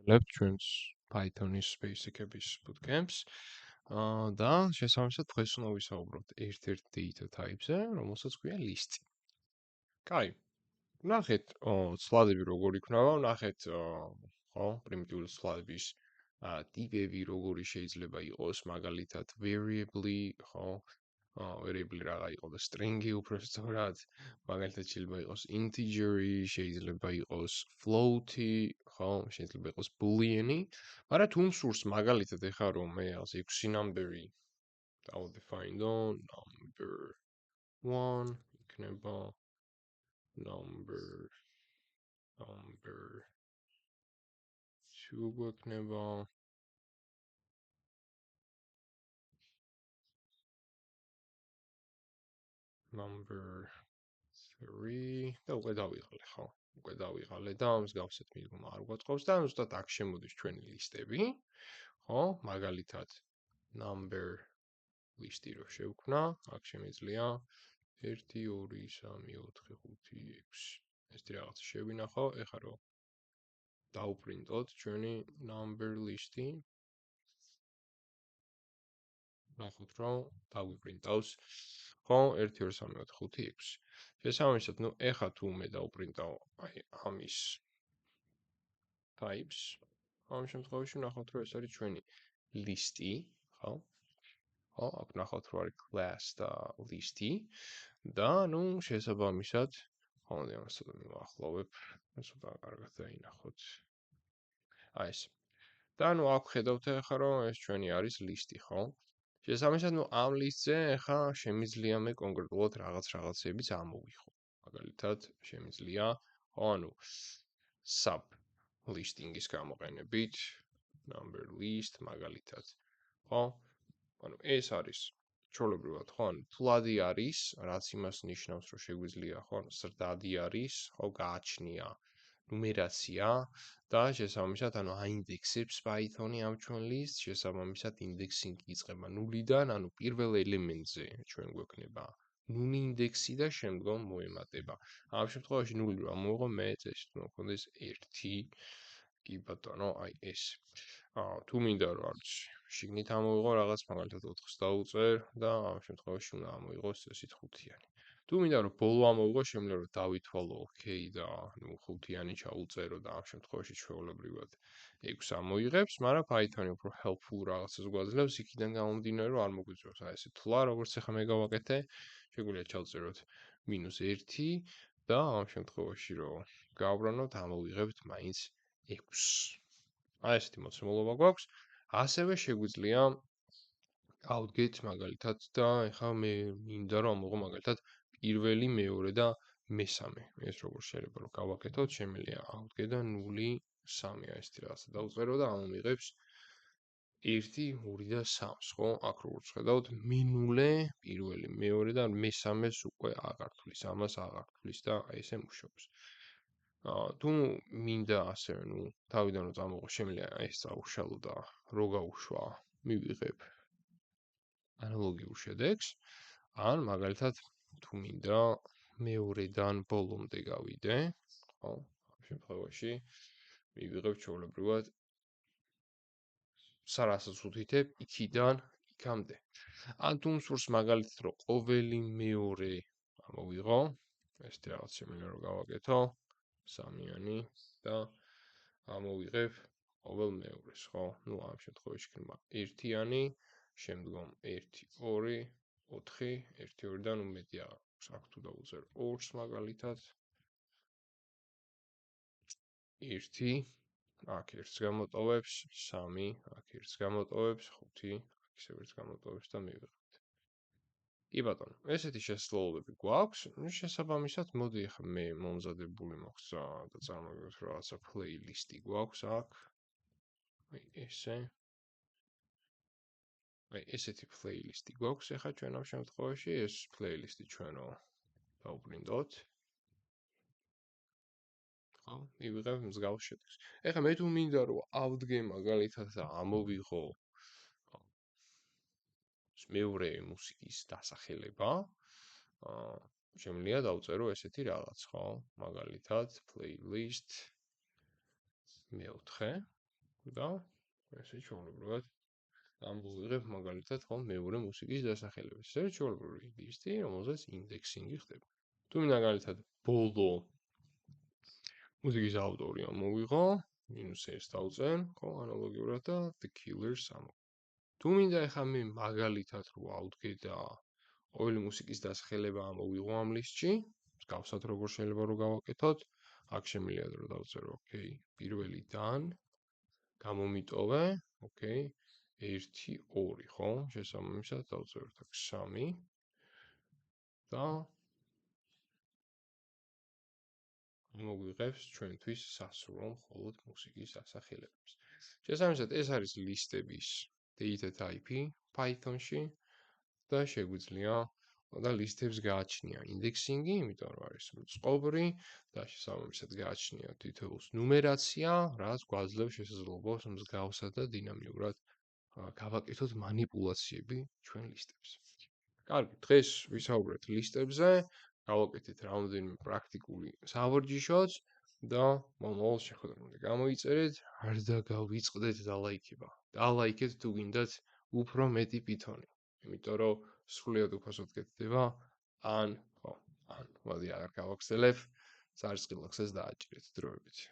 ვიმართლებთ ჩვენს Python-ის basic-ების bootcamps. და შესაბამისად დღეს უნდა ვისაუბროთ ერთ-ერთ data type-ზე, რომელსაც ქვია list. კაი. ვნახეთ ცვლადები როგორ იქნება, ვნახეთ ხო, პრიმიტიული ცვლადების ტიპები როგორი შეიძლება იყოს, მაგალითად variable, ხო, variable რაღა იყოს string-ი უბრალოდ, მაგალითად შეიძლება იყოს integer-ი, შეიძლება იყოს float-ი, ხო, შეიძლება იყოს boolean-ი, მაგრამ თუ მსურს მაგალითად ეხლა რომ მე 6 number-ი დავდefine-დო, number 1 იქნება number 2 გვექნება number 3 და უკვე დავიღალე, ხო? უკვე დავიღალე და მსგავსად მიდგომა არ გვაწყობს და ზუსტად აქ შემოდის ჩვენი ლისტები, ხო? მაგალითად number list-ი რო შევქმნა, აქ შემიძლია 1 2 3 4 5 6 ესეთი რაღაც შევინახო, ეხლა რო დავუპრინტოთ ჩვენი number list-ი. ნახოთ რომ დავიპრინტავს, ხო, 1 2 3 4 5 6. შესაბამისად, ნუ ეხლა თუ მე დავუპრინტავ აი ამის types, ამ შემთხვევაში ნახოთ რომ ეს არის ჩვენი list-ი, ხო? ხო, აქ ნახოთ რომ არის class და list-ი და ნუ შესაბამისად, ხო, მოდი ამას ცოტა მივახლოვებ, ცოტა კარგად დაინახოთ. აი ეს. და ნუ აქ ხედავთ ახლა რომ ეს ჩვენი არის list-ი, ხო? შესაბამისად, ნუ ამ list-ზე ახლა შემიძლია მე კონკრეტულად რაღაცებიც ამოვიხო. მაგალითად, შემიძლია, ხო, ანუ sub listing-ის გამოყენებით, number list, მაგალითად, ხო? ანუ ეს არის ჩვეულებრივად, ხო, ანუ ფლადი არის, რაც იმას ნიშნავს, რომ შეგვიძლია, ხო, ზრდადი არის, ხო, გააჩნია ნუმერაცია და შესაბამისად, ანუ აინდექსებს Python-ი ამ ჩვენ list, შესაბამისად ინდექსინგი იწყება ნულიდან, ანუ პირველ ელემენტზე ჩვენ გვექნება ნული ინდექსი და შემდგომ მოემატება. ამ შემთხვევაში ნული რა მოვიღო მე წესით უნდა მქონდეს 1. კი ბატონო, აი ეს. თუ მინდა რომ არის შიგნით ამოვიღო რაღაც, მაგალითად 4-ს დავუწერ და ამ შემთხვევაში უნდა ამოიღოს წესით 5-იანი. თუ მინდა რომ ბოლო ამოვიღო, შემიძლია რომ დავითვალო OK და ნუ 5-იანი ჩაუწერო და ამ შემთხვევაში ჩვეულებრივად 6 ამოიღებს, მაგრამ Python-ი უფრო helpful რაღაცას გვაძლევს, იქიდან გამომდინარე რომ არ მოგვიწევს აი ესე თვლა, როგორც ახლა მე გავაკეთე, შეგვიძლია ჩავწეროთ -1 და ამ შემთხვევაში რომ გავბრუნოთ, ამოვიღებთ მაინც 6. აი ესეთი მოცემულობა გვაქვს. ასევე შეგვიძლია ავდგეთ მაგალითად და ეხლა მე მინდა რომ ამოვიღო მაგალითად პირველი, მეორე და მესამე. ეს როგორ შეიძლება რომ გავაკეთოთ, შემიძლია ავდგე და 0 3 აი ესეთი რაღაცა დავწერო და ამომიღებს 1 2 და 3-ს, ხო? აქ როგორც ხედავთ, მინულე პირველი, მეორე და მესამეს უკვე აღარ თვლის, ამას აღარ თვლის და აი ესე მუშაობს. თუ მინდა ასევე, ნუ თავიდან რომ წამოვიღო, შემიძლია ეს წავუშალო და რო გავუშვა, მივიღებ ანალოგიურ შედეგს. ან მაგალითად, თუ მინდა მეორედან ბოლომდე გავიდე, ხო? ამ შემთხვევაში მივიღებ ჩვეულებრივად რასაც ვუთითებ იქიდან იქამდე. ან თუ მსურს მაგალითად რომ ყოველი მეორე ამოვიღო, ესეთი რაღაც შემიძლია რომ გავაკეთო, 3-იანი და ამოვიღებ ყოველ მეორეს, ხო? ნუ ამ შემთხვევაში იქნება 1-იანი, შემდგომ 1 2 4 1 2-დან უმეტია აქ თუ დავუწერ 2-ს მაგალითად 1 აქ 1-ს გამოტოვებს 3 აქ 1-ს გამოტოვებს 5 აქ ისევ 1-ს გამოტოვებს და მივიღებთ. კი ბატონო, ესეთი შესაძლებლობები გვაქვს. შესაბამისად, მოდი ახლა მე მომზადებული მოხსა და წარმოვიდგინოთ რაღაცა playlist-ი გვაქვს აქ. აი ესე. აი ესეთი playlist-ი გვაქვს ახლა ჩვენ ამ შემთხვევაში, ეს playlist-ი ჩვენო დავუპრინტოთ. ხო, მივიღებ მსგავს შედეგს. ეხლა მე თუ მინდა რომ ავდგე მაგალითად და ამოვიღო მეორე მუსიკის დასახელება, შემიძლია დავწერო ესეთი რაღაც, ხო? მაგალითად playlist 4 და ესე ჩვეულებრივად ამოვიღებ მაგალითად ხო მეორე მუსიკის დასახელებას. ეს ჩვეულებრივი ლისტი, რომელზეც ინდექსინგი ხდება. თუ მაგალითად ბოლო მუსიკის ავტორი ამოვიღო, -1 დავწენ, ხო, ანალოგიურად და The Killers ამოვიღო. თუ მინდა ეხლა მე მაგალითად რო ავდგე და ყოველი მუსიკის დასახელება ამოვიღო ამ ლისტში, მსგავსად როგორ შეიძლება რომ გავაკეთოთ, აქ შემიძლია რომ დავწერო, ოკეი, პირველიდან გამომიტოვე, ოკეი, 1, 2, ხო? შესაბამისად დავწეროთ აქ 3 და მოგვიღებს ჩვენთვის სასურველ მხოლოდ მუსიკის დასახელებებს. შესაბამისად ეს არის ლისტების data type Python-ში და შეგვიძლია და ლისტებს გააჩნია ინდექსინგი, იმიტომ რომ არის წყობრი და შესაბამისად გააჩნია თითოეულს ნუმერაცია, რაც გვაძლევს შესაძლებლობას მსგავსად და დინამიურად გავაკეთოთ მანიპულაციები ჩვენ ლისტებს. კარგი, დღეს ვისაუბრეთ ლისტებზე, გავაკეთეთ რამდენიმე პრაქტიკული სავარჯიშოც და მომავალ შეხვედრამდე გამოიწერეთ, არ დაგავიწყდეთ დალაიქება. დალაიქეთ თუ გინდათ უფრო მეტი პითონი. იმიტომ რომ სრულიად უფასოდ კეთდება, ან მოდი აღარ გავაგრძელებ, სარწყილოხსეს დააჭირეთ დროებით.